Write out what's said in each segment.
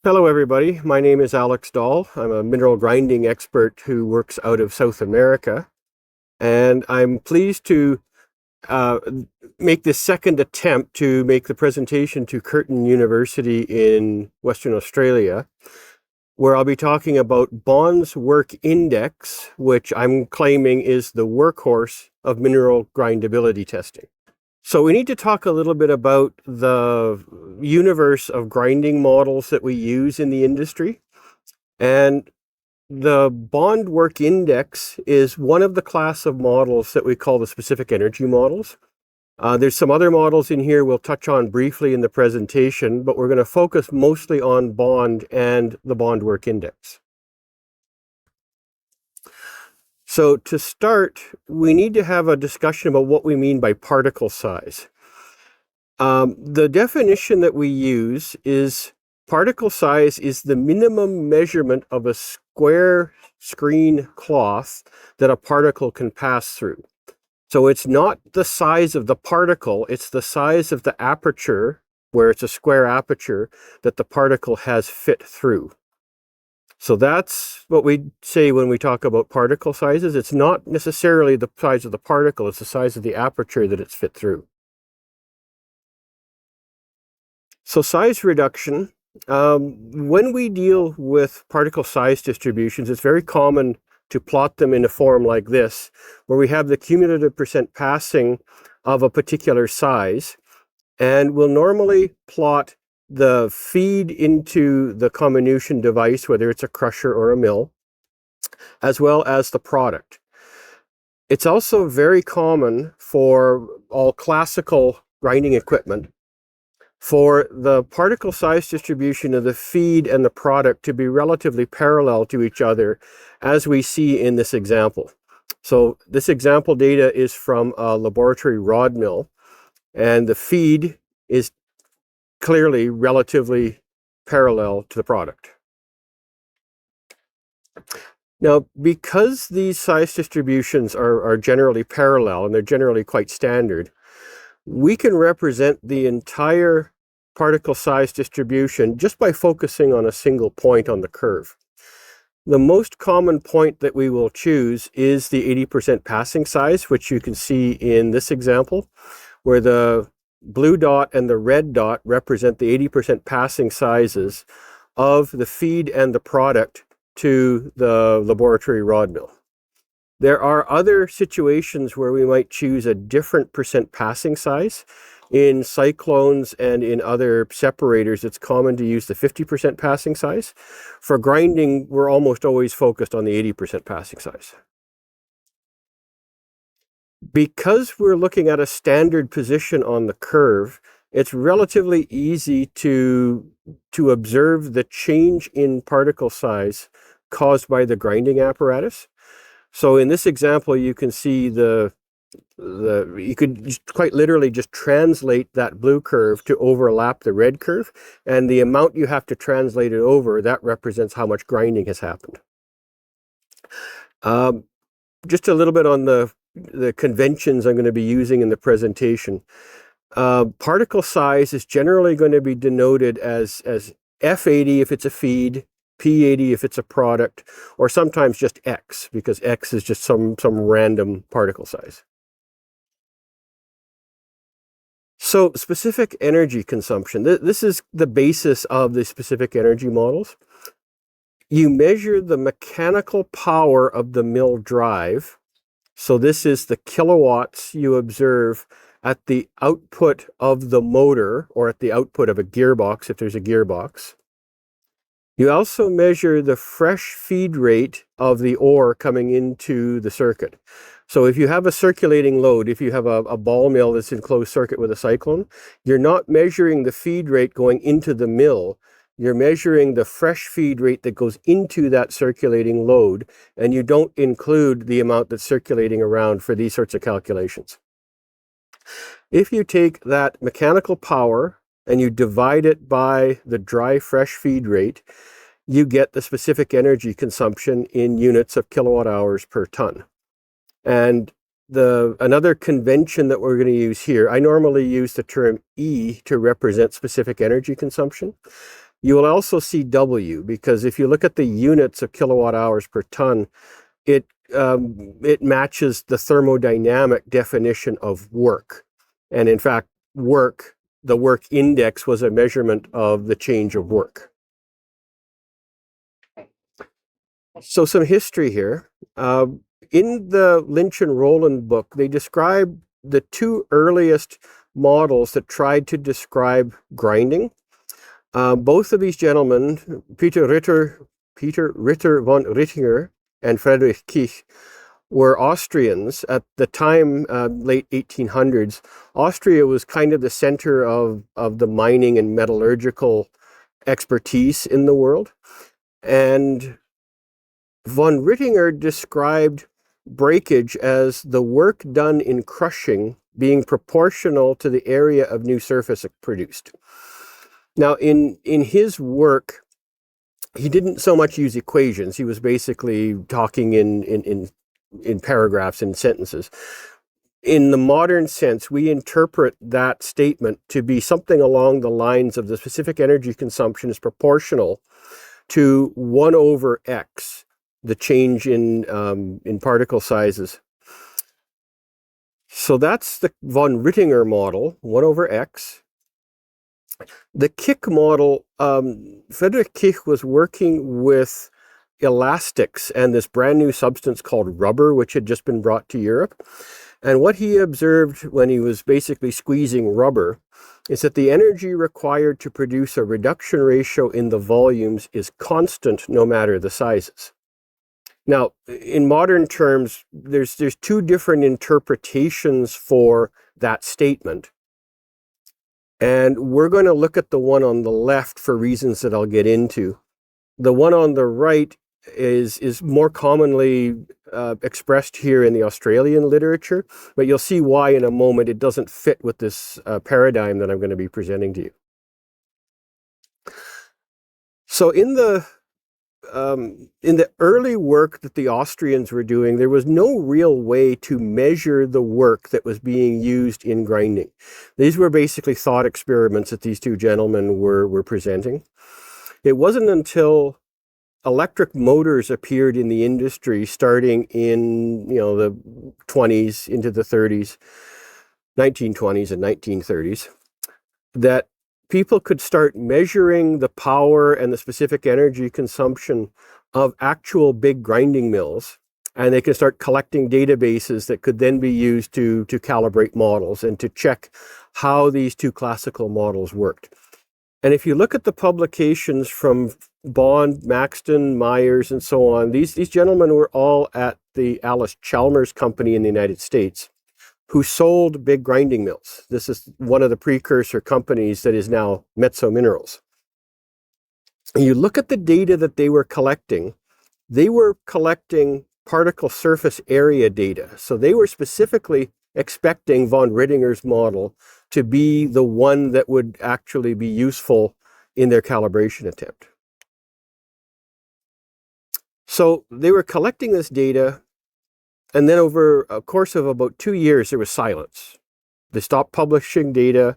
Hello, everybody. My name is Alex Dahl. I'm a mineral grinding expert who works out of South America, and I'm pleased to uh, make this second attempt to make the presentation to Curtin University in Western Australia, where I'll be talking about Bond's work index, which I'm claiming is the workhorse of mineral grindability testing. So we need to talk a little bit about the universe of grinding models that we use in the industry. And the bond work index is one of the class of models that we call the specific energy models. There's some other models in here we'll touch on briefly in the presentation, but we're going to focus mostly on bond and the bond work index. So to start, we need to have a discussion about what we mean by particle size. The definition that we use is particle size is the minimum measurement of a square screen cloth that a particle can pass through. So it's not the size of the particle, it's the size of the aperture, where it's a square aperture, that the particle has fit through. So that's what we say when we talk about particle sizes. It's not necessarily the size of the particle, it's the size of the aperture that it's fit through. So size reduction, when we deal with particle size distributions, it's very common to plot them in a form like this, where we have the cumulative percent passing of a particular size, and we'll normally plot the feed into the comminution device, whether it's a crusher or a mill, as well as the product. It's also very common for all classical grinding equipment for the particle size distribution of the feed and the product to be relatively parallel to each other, as we see in this example. So this example data is from a laboratory rod mill, and the feed is clearly relatively parallel to the product. Now, because these size distributions are generally parallel and they're generally quite standard, we can represent the entire particle size distribution just by focusing on a single point on the curve. The most common point that we will choose is the 80% passing size, which you can see in this example, where the blue dot and the red dot represent the 80% passing sizes of the feed and the product to the laboratory rod mill. There are other situations where we might choose a different percent passing size. In cyclones and in other separators, it's common to use the 50% passing size. For grinding, we're almost always focused on the 80% passing size. Because we're looking at a standard position on the curve, it's relatively easy to observe the change in particle size caused by the grinding apparatus. So in this example, you can see you could quite literally just translate that blue curve to overlap the red curve, and the amount you have to translate it over, that represents how much grinding has happened. Just a little bit on the conventions I'm going to be using in the presentation. Particle size is generally going to be denoted as F80 if it's a feed, P80 if it's a product, or sometimes just X, because X is just some random particle size. So specific energy consumption, this is the basis of the specific energy models. You measure the mechanical power of the mill drive. So this is the kilowatts you observe at the output of the motor, or at the output of a gearbox if there's a gearbox. You also measure the fresh feed rate of the ore coming into the circuit. So if you have a circulating load, if you have a ball mill that's in closed circuit with a cyclone, you're not measuring the feed rate going into the mill. You're measuring the fresh feed rate that goes into that circulating load, and you don't include the amount that's circulating around for these sorts of calculations. If you take that mechanical power and you divide it by the dry fresh feed rate, you get the specific energy consumption in units of kilowatt hours per ton. And another convention that we're going to use here, I normally use the term E to represent specific energy consumption. You will also see W, because if you look at the units of kilowatt hours per ton, it matches the thermodynamic definition of work. And in fact, the work index was a measurement of the change of work. So some history here. In the Lynch and Rowland book, they describe the two earliest models that tried to describe grinding. Both of these gentlemen, Peter Ritter von Rittinger and Friedrich Kich, were Austrians at the time, late 1800s. Austria was kind of the center of the mining and metallurgical expertise in the world. And von Rittinger described breakage as the work done in crushing being proportional to the area of new surface produced. Now, in his work, he didn't so much use equations. He was basically talking in paragraphs and sentences. In the modern sense, we interpret that statement to be something along the lines of the specific energy consumption is proportional to 1 over x, the change in particle sizes. So that's the von Rittinger model, 1 over x. The Kich model, Friedrich Kich was working with elastics and this brand new substance called rubber, which had just been brought to Europe. And what he observed when he was basically squeezing rubber is that the energy required to produce a reduction ratio in the volumes is constant no matter the sizes. Now, in modern terms, there's two different interpretations for that statement. And we're going to look at the one on the left for reasons that I'll get into. The one on the right is more commonly expressed here in the Australian literature, but you'll see why in a moment it doesn't fit with this paradigm that I'm going to be presenting to you. So in the early work that the Austrians were doing, there was no real way to measure the work that was being used in grinding. These were basically thought experiments that these two gentlemen were presenting. It wasn't until electric motors appeared in the industry starting in the 20s into the 30s, 1920s and 1930s, that people could start measuring the power and the specific energy consumption of actual big grinding mills, and they could start collecting databases that could then be used to calibrate models and to check how these two classical models worked. And if you look at the publications from Bond, Maxton, Myers, and so on, these gentlemen were all at the Alice Chalmers Company in the United States, who sold big grinding mills. This is one of the precursor companies that is now Metso Minerals. And you look at the data that they were collecting particle surface area data. So they were specifically expecting von Rittinger's model to be the one that would actually be useful in their calibration attempt. So they were collecting this data, and then over a course of about 2 years, there was silence. They stopped publishing data.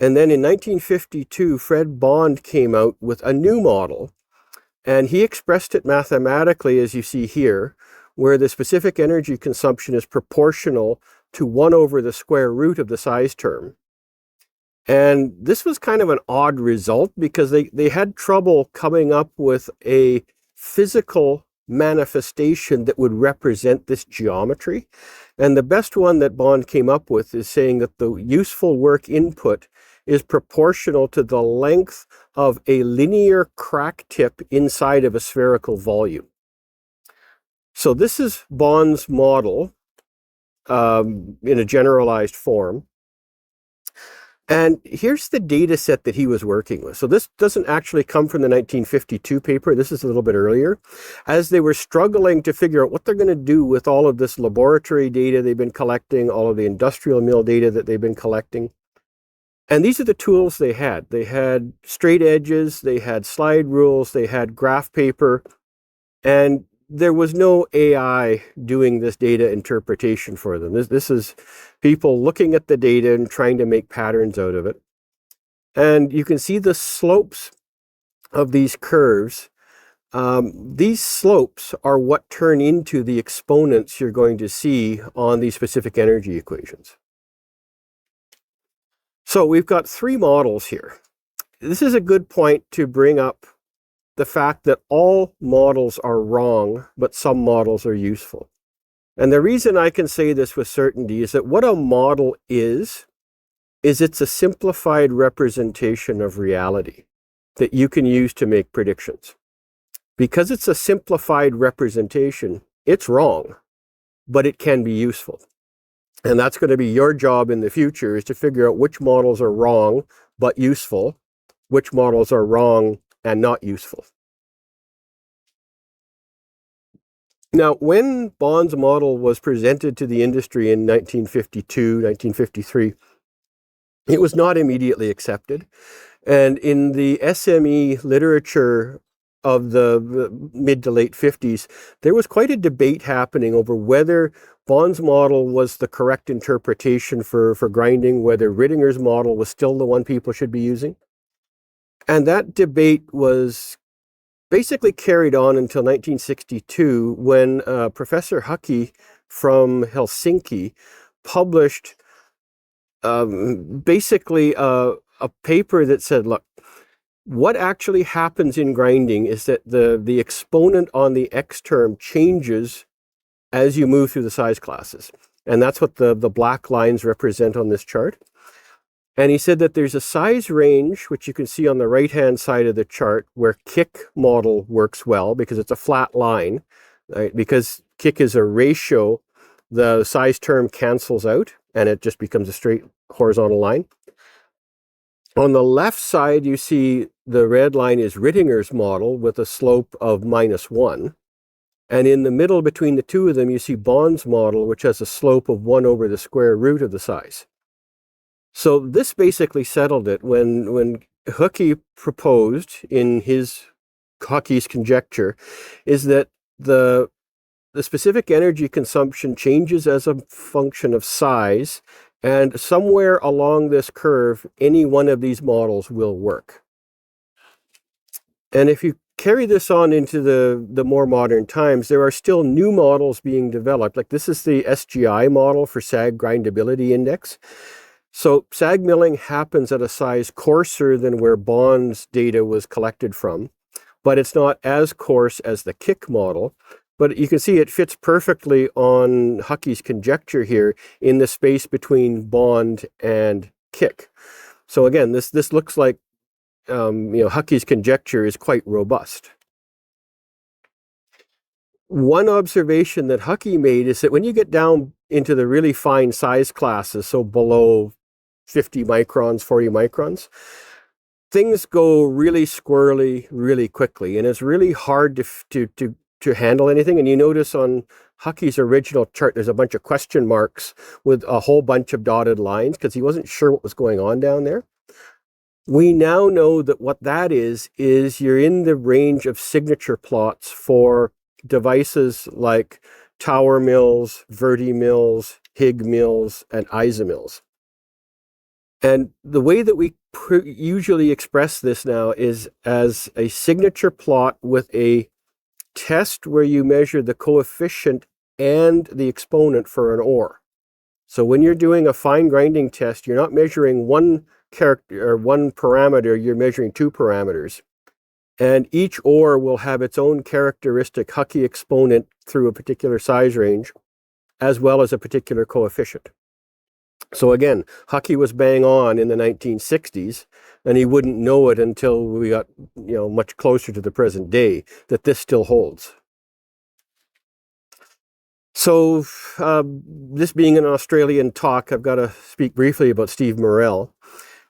And then in 1952, Fred Bond came out with a new model, and he expressed it mathematically, as you see here, where the specific energy consumption is proportional to 1 over the square root of the size term. And this was kind of an odd result because they had trouble coming up with a physical manifestation that would represent this geometry. And the best one that Bond came up with is saying that the useful work input is proportional to the length of a linear crack tip inside of a spherical volume. So this is Bond's model in a generalized form. And here's the data set that he was working with. So this doesn't actually come from the 1952 paper. This is a little bit earlier. As they were struggling to figure out what they're going to do with all of this laboratory data they've been collecting, all of the industrial mill data that they've been collecting. And these are the tools they had. They had straight edges, they had slide rules, they had graph paper, and there was no AI doing this data interpretation for them. This is people looking at the data and trying to make patterns out of it. And you can see the slopes of these curves, these slopes are what turn into the exponents you're going to see on these specific energy equations. So we've got three models here. This is a good point to bring up the fact that all models are wrong, but some models are useful. And the reason I can say this with certainty is that what a model is it's a simplified representation of reality that you can use to make predictions. Because it's a simplified representation, it's wrong, but it can be useful. And that's going to be your job in the future, is to figure out which models are wrong but useful, which models are wrong and not useful. Now, when Bond's model was presented to the industry in 1952, 1953, it was not immediately accepted. And in the SME literature of the mid to late 50s, there was quite a debate happening over whether Bond's model was the correct interpretation for grinding, whether Rittinger's model was still the one people should be using. And that debate was basically carried on until 1962, when Professor Hukki from Helsinki published basically a paper that said, look, what actually happens in grinding is that the exponent on the X term changes as you move through the size classes. And that's what the black lines represent on this chart. And he said that there's a size range, which you can see on the right-hand side of the chart, where Kick model works well because it's a flat line. Right? Because Kick is a ratio, the size term cancels out and it just becomes a straight horizontal line. On the left side, you see the red line is Rittinger's model with a slope of -1. And in the middle between the two of them, you see Bond's model, which has a slope of 1 over the square root of the size. So this basically settled it. When Hukki proposed in his Hukki's conjecture, is that the specific energy consumption changes as a function of size, and somewhere along this curve, any one of these models will work. And if you carry this on into the more modern times, there are still new models being developed. Like this is the SGI model for sag grindability index. So sag milling happens at a size coarser than where Bond's data was collected from, but it's not as coarse as the Kick model. But you can see it fits perfectly on Hukki's conjecture here in the space between Bond and Kick. So again, this looks like Hukki's conjecture is quite robust. One observation that Hukki made is that when you get down into the really fine size classes, so below 50 microns, 40 microns, things go really squirrely really quickly, and it's really hard to handle anything. And you notice on Hukki's original chart, there's a bunch of question marks with a whole bunch of dotted lines because he wasn't sure what was going on down there. We now know that what that is you're in the range of signature plots for devices like Tower mills, Verdi mills, Higg mills, and Isa mills. And the way that we usually express this now is as a signature plot with a test where you measure the coefficient and the exponent for an ore. So when you're doing a fine grinding test, you're not measuring one character or one parameter, you're measuring two parameters. And each ore will have its own characteristic Hukki exponent through a particular size range, as well as a particular coefficient. So again, Hukki was bang on in the 1960s, and he wouldn't know it until we got much closer to the present day that this still holds. So this being an Australian talk, I've got to speak briefly about Steve Morrell.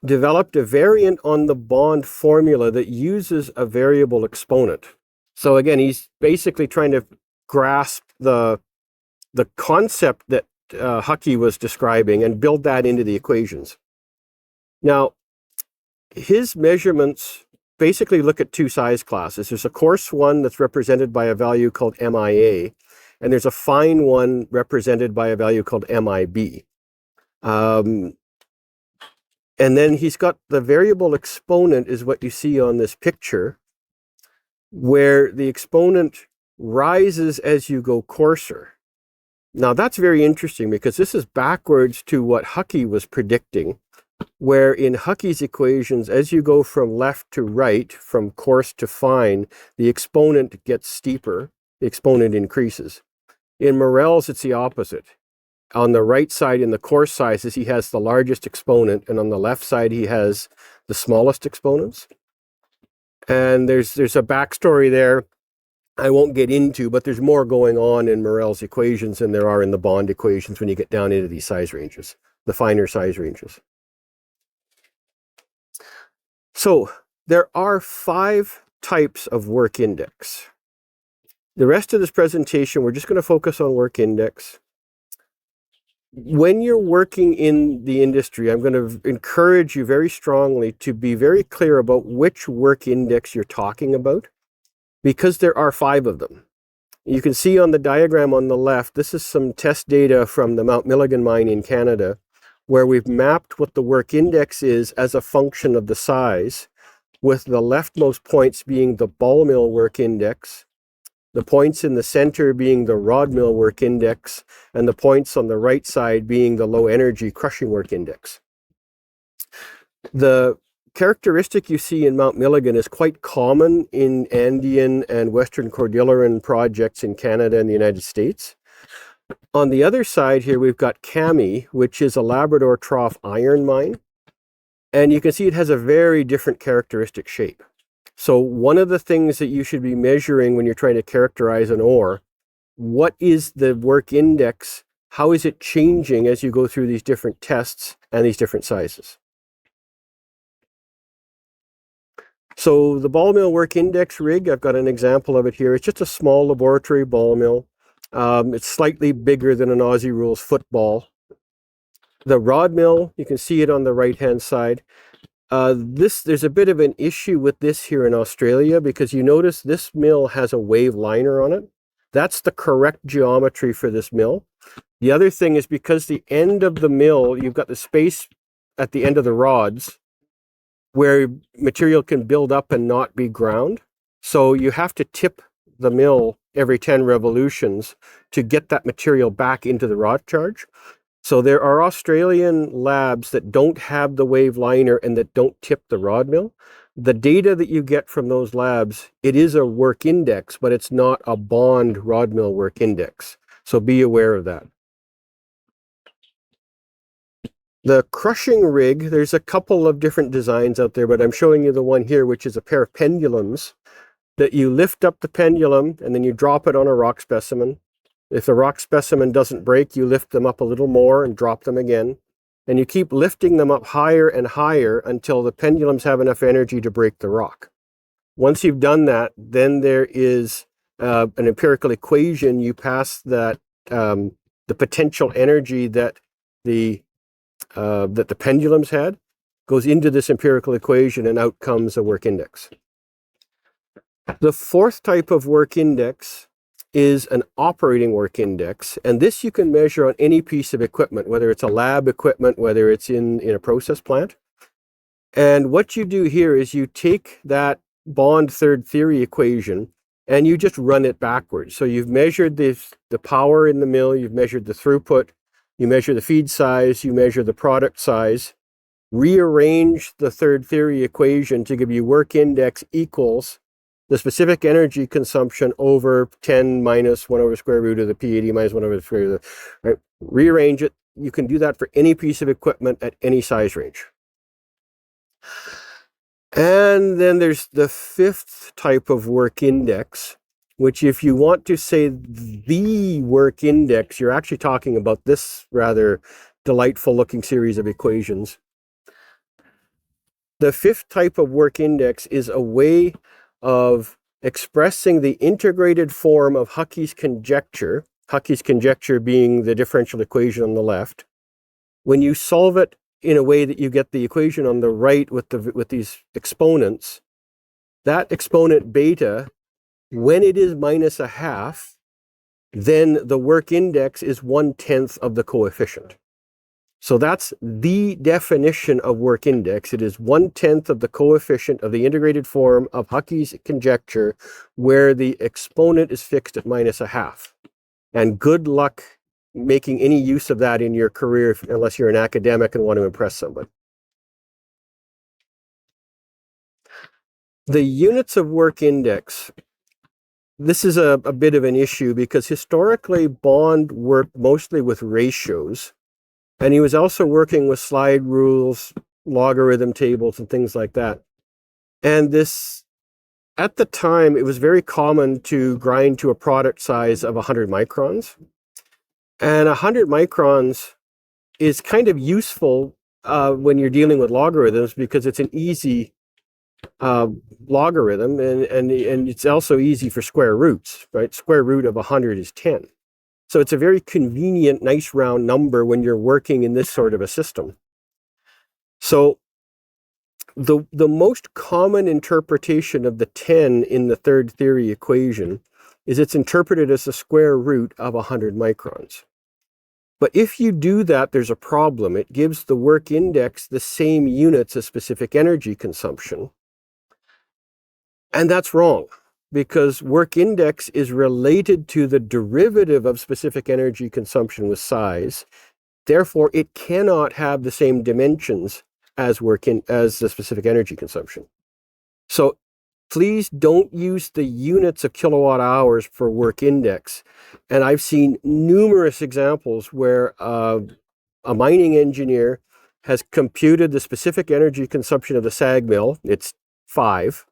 Developed a variant on the Bond formula that uses a variable exponent. So again, he's basically trying to grasp the concept that Hukki was describing and build that into the equations. Now, his measurements basically look at two size classes. There's a coarse one that's represented by a value called MIA, and there's a fine one represented by a value called MIB. And then he's got the variable exponent is what you see on this picture. where the exponent rises as you go coarser. Now that's very interesting because this is backwards to what Hukki was predicting, where in Hukki's equations, as you go from left to right, from coarse to fine, the exponent gets steeper, the exponent increases. In Morel's, it's the opposite. On the right side, in the coarse sizes, he has the largest exponent, and on the left side, he has the smallest exponents. And there's a backstory there I won't get into, but there's more going on in Morel's equations than there are in the bond equations when you get down into these size ranges, the finer size ranges. So there are 5 types of work index. The rest of this presentation, we're just going to focus on work index. When you're working in the industry, I'm going to encourage you very strongly to be very clear about which work index you're talking about, because there are 5 of them. You can see on the diagram on the left, this is some test data from the Mount Milligan mine in Canada, where we've mapped what the work index is as a function of the size, with the leftmost points being the ball mill work index, the points in the center being the rod mill work index, and the points on the right side being the low energy crushing work index. The characteristic you see in Mount Milligan is quite common in Andean and Western Cordilleran projects in Canada and the United States. On the other side here, we've got Kami, which is a Labrador Trough iron mine. And you can see it has a very different characteristic shape. So one of the things that you should be measuring when you're trying to characterize an ore, what is the work index? How is it changing as you go through these different tests and these different sizes? So the ball mill work index rig, I've got an example of it here. It's just a small laboratory ball mill. It's slightly bigger than an Aussie Rules football. The rod mill, you can see it on the right-hand side. There's a bit of an issue with this here in Australia because you notice this mill has a wave liner on it. That's the correct geometry for this mill. The other thing is because the end of the mill, you've got the space at the end of the rods where material can build up and not be ground. So you have to tip the mill every 10 revolutions to get that material back into the rod charge. So there are Australian labs that don't have the wave liner and that don't tip the rod mill. The data that you get from those labs, it is a work index, but it's not a bond rod mill work index. So be aware of that. The crushing rig, there's a couple of different designs out there, but I'm showing you the one here, which is a pair of pendulums that you lift up the pendulum and then you drop it on a rock specimen. If the rock specimen doesn't break, you lift them up a little more and drop them again. And you keep lifting them up higher and higher until the pendulums have enough energy to break the rock. Once you've done that, then there is an empirical equation. You pass that the potential energy that the pendulums had goes into this empirical equation, and out comes a work index. The 4th type of work index is an operating work index, and this you can measure on any piece of equipment, whether it's a lab equipment, whether it's in a process plant. And what you do here is you take that bond third theory equation and you just run it backwards. So you've measured the power in the mill, you've measured the throughput, you measure the feed size, you measure the product size, rearrange the third theory equation to give you work index equals the specific energy consumption over 10 minus 1 over the square root of the P80 minus 1 over the square root of the, right? Rearrange it. You can do that for any piece of equipment at any size range. And then there's the 5th type of work index, which if you want to say the work index, you're actually talking about this rather delightful looking series of equations. The 5th type of work index is a way of expressing the integrated form of Hukki's conjecture being the differential equation on the left. When you solve it in a way that you get the equation on the right with these exponents, that exponent beta, when it is minus a half, then the work index is 1/10 of the coefficient. So that's the definition of work index. It is 1/10 of the coefficient of the integrated form of Hukki's conjecture, where the exponent is fixed at -1/2. And good luck making any use of that in your career unless you're an academic and want to impress somebody. The units of work index, this is a bit of an issue because historically Bond worked mostly with ratios, and he was also working with slide rules, logarithm tables, and things like that. And this, at the time, it was very common to grind to a product size of 100 microns. And 100 microns is kind of useful when you're dealing with logarithms because it's an easy logarithm, and it's also easy for square roots, right? Square root of 100 is 10. So it's a very convenient, nice round number when you're working in this sort of a system. So the most common interpretation of the 10 in the third theory equation is it's interpreted as the square root of 100 microns. But if you do that, there's a problem. It gives the work index the same units as specific energy consumption. And that's wrong, because work index is related to the derivative of specific energy consumption with size. Therefore, it cannot have the same dimensions as the specific energy consumption. So please don't use the units of kilowatt hours for work index. And I've seen numerous examples where a mining engineer has computed the specific energy consumption of the SAG mill, it's 5,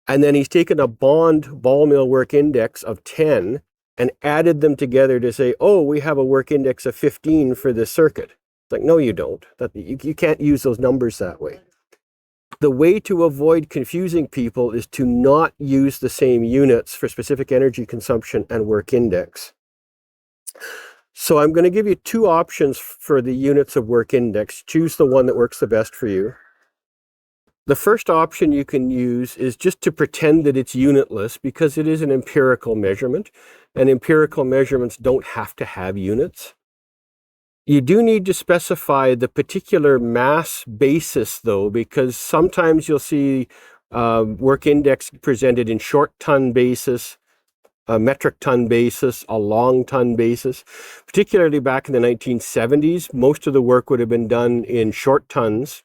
and then he's taken a Bond ball mill work index of 10 and added them together to say, oh, we have a work index of 15 for this circuit. It's like, no, you don't. You can't use those numbers that way. The way to avoid confusing people is to not use the same units for specific energy consumption and work index. So I'm going to give you two options for the units of work index. Choose the one that works the best for you. The first option you can use is just to pretend that it's unitless because it is an empirical measurement, and empirical measurements don't have to have units. You do need to specify the particular mass basis, though, because sometimes you'll see work index presented in short ton basis, a metric ton basis, a long ton basis. Particularly back in the 1970s, most of the work would have been done in short tons.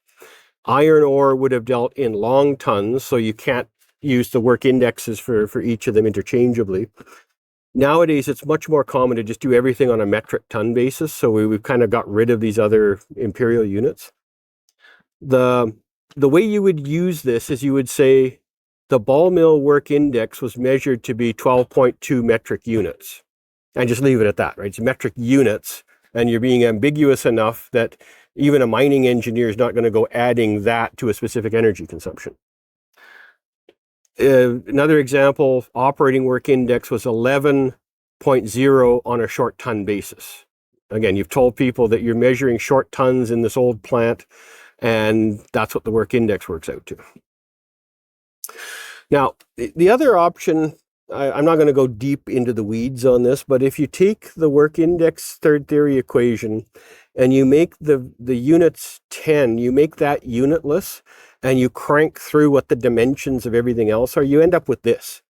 Iron ore would have dealt in long tons, so you can't use the work indexes for each of them interchangeably. Nowadays, it's much more common to just do everything on a metric ton basis, so we've kind of got rid of these other imperial units. The way you would use this is you would say the ball mill work index was measured to be 12.2 metric units, and just leave it at that, right? It's metric units, and you're being ambiguous enough that even a mining engineer is not going to go adding that to a specific energy consumption. Another example, operating work index was 11.0 on a short ton basis. Again, you've told people that you're measuring short tons in this old plant, and that's what the work index works out to. Now, the other option, I'm not going to go deep into the weeds on this, but if you take the work index third theory equation and you make the units 10, you make that unitless, and you crank through what the dimensions of everything else are, you end up with this.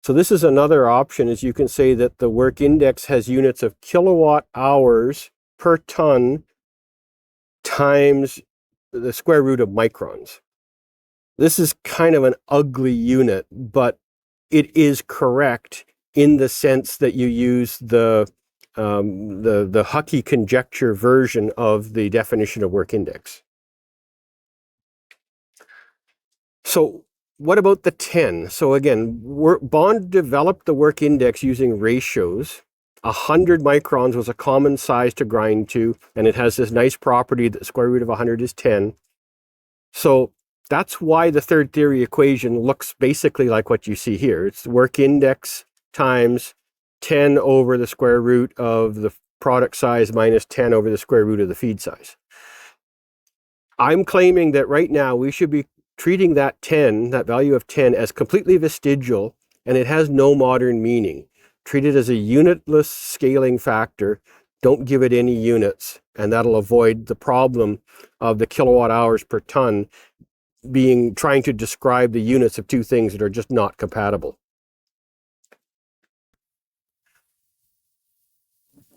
So this is another option, is you can say that the work index has units of kilowatt hours per ton times the square root of microns. This is kind of an ugly unit, but it is correct in the sense that you use the Hukki conjecture version of the definition of work index. So what about the 10? So again, Bond developed the work index using ratios. 100 microns was a common size to grind to, and it has this nice property that the square root of 100 is 10. So that's why the third theory equation looks basically like what you see here. It's the work index times 10 over the square root of the product size minus 10 over the square root of the feed size. I'm claiming that right now we should be treating that 10, that value of 10, as completely vestigial, and it has no modern meaning. Treat it as a unitless scaling factor. Don't give it any units, and that'll avoid the problem of the kilowatt hours per ton trying to describe the units of two things that are just not compatible.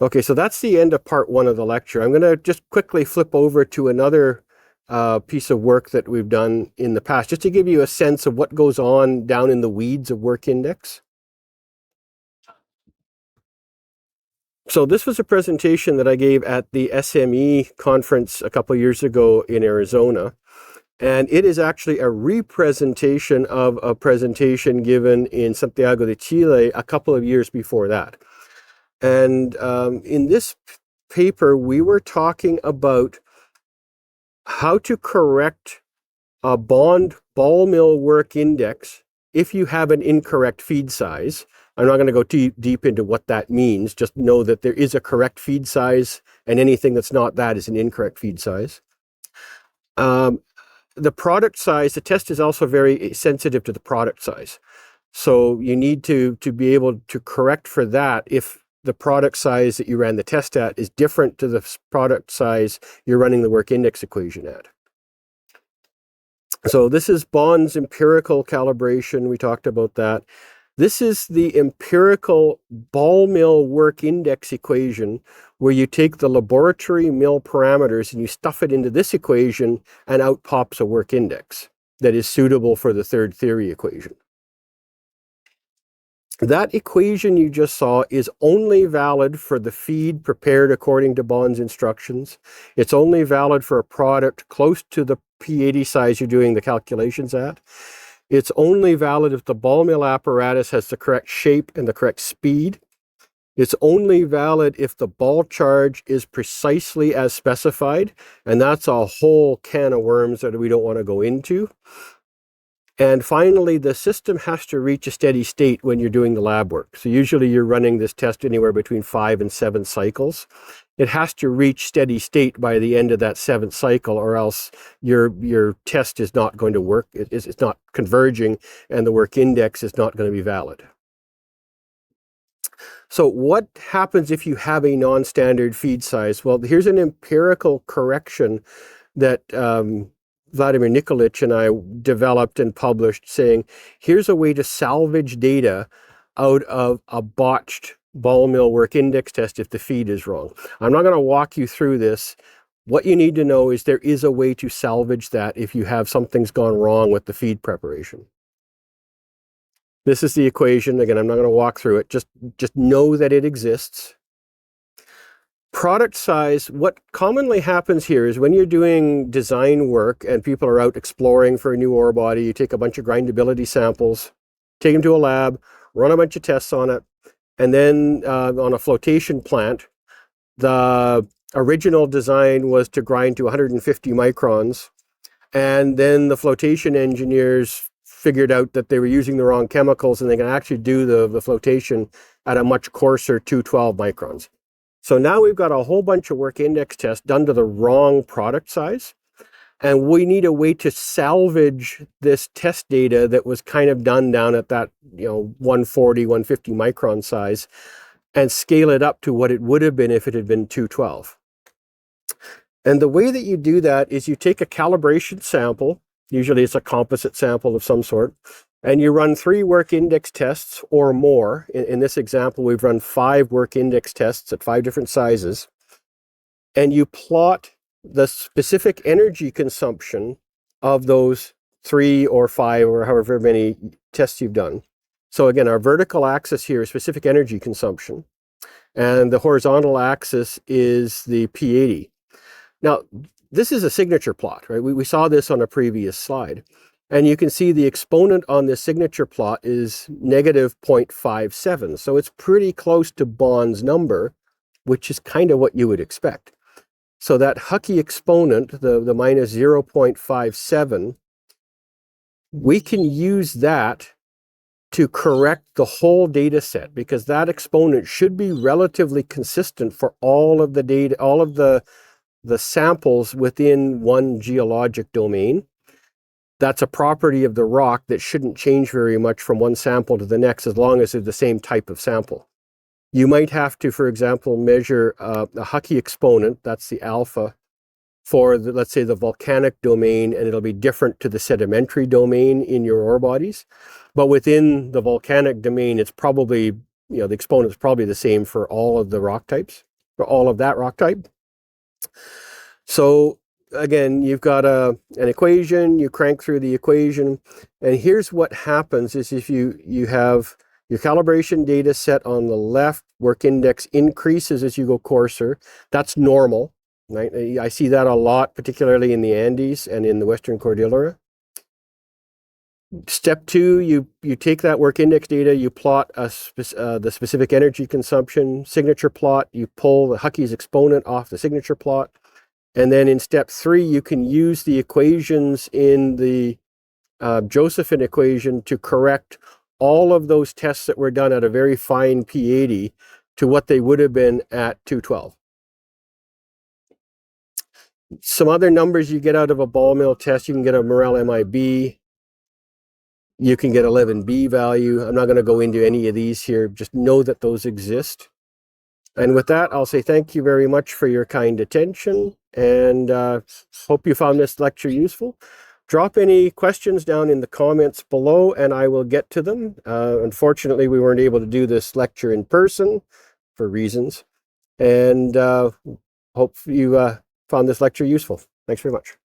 Okay, so that's the end of part one of the lecture. I'm going to just quickly flip over to another piece of work that we've done in the past, just to give you a sense of what goes on down in the weeds of work index. So this was a presentation that I gave at the SME conference a couple of years ago in Arizona. And it is actually a representation of a presentation given in Santiago de Chile a couple of years before that. And in this paper, we were talking about how to correct a ball mill work index if you have an incorrect feed size. I'm not going to go deep into what that means. Just know that there is a correct feed size, and anything that's not that is an incorrect feed size. The product size, the test is also very sensitive to the product size. So you need to be able to correct for that if the product size that you ran the test at is different to the product size you're running the work index equation at. So this is Bond's empirical calibration. We talked about that. This is the empirical ball mill work index equation, where you take the laboratory mill parameters and you stuff it into this equation, and out pops a work index that is suitable for the third theory equation. That equation you just saw is only valid for the feed prepared according to Bond's instructions. It's only valid for a product close to the P80 size you're doing the calculations at. It's only valid if the ball mill apparatus has the correct shape and the correct speed. It's only valid if the ball charge is precisely as specified, and that's a whole can of worms that we don't want to go into. And finally, the system has to reach a steady state when you're doing the lab work. So usually you're running this test anywhere between 5 and 7 cycles. It has to reach steady state by the end of that 7th cycle, or else your test is not going to work. It's not converging, and the work index is not going to be valid. So what happens if you have a non-standard feed size? Well, here's an empirical correction that Vladimir Nikolic and I developed and published, saying, here's a way to salvage data out of a botched ball mill work index test if the feed is wrong. I'm not going to walk you through this. What you need to know is there is a way to salvage that if you have something's gone wrong with the feed preparation. This is the equation. Again, I'm not going to walk through it. Just know that it exists. Product size, what commonly happens here is when you're doing design work and people are out exploring for a new ore body, you take a bunch of grindability samples, take them to a lab, run a bunch of tests on it, and then on a flotation plant, the original design was to grind to 150 microns, and then the flotation engineers figured out that they were using the wrong chemicals, and they can actually do the flotation at a much coarser 212 microns. So now we've got a whole bunch of work index tests done to the wrong product size, and we need a way to salvage this test data that was kind of done down at that 140, 150 micron size, and scale it up to what it would have been if it had been 212. And the way that you do that is you take a calibration sample, usually it's a composite sample of some sort, and you run 3 work index tests or more. In this example, we've run 5 work index tests at 5 different sizes. And you plot the specific energy consumption of those 3 or 5 or however many tests you've done. So again, our vertical axis here is specific energy consumption, and the horizontal axis is the P80. Now, this is a signature plot, right? We saw this on a previous slide. And you can see the exponent on this signature plot is negative 0.57. So it's pretty close to Bond's number, which is kind of what you would expect. So that Hukki exponent, the minus 0.57, we can use that to correct the whole data set, because that exponent should be relatively consistent for all of the data, all of the samples within one geologic domain. That's a property of the rock that shouldn't change very much from one sample to the next, as long as it's the same type of sample. You might have to, for example, measure a Hukki exponent, that's the alpha, for, let's say, the volcanic domain, and it'll be different to the sedimentary domain in your ore bodies. But within the volcanic domain, it's probably, the exponent is probably the same for all of the rock types, for all of that rock type. So again, you've got an equation, you crank through the equation, and here's what happens is if you have your calibration data set on the left, work index increases as you go coarser. That's normal. Right? I see that a lot, particularly in the Andes and in the Western Cordillera. Step 2, you take that work index data, you plot the specific energy consumption signature plot, you pull the Hukki's exponent off the signature plot, and then in step 3, you can use the equations in the Josephson equation to correct all of those tests that were done at a very fine P80 to what they would have been at 212. Some other numbers you get out of a ball mill test, you can get a Morel MIB, you can get 11B value. I'm not going to go into any of these here, just know that those exist. And with that, I'll say thank you very much for your kind attention, and hope you found this lecture useful. Drop any questions down in the comments below and I will get to them. Unfortunately, we weren't able to do this lecture in person for reasons, and hope you found this lecture useful. Thanks very much.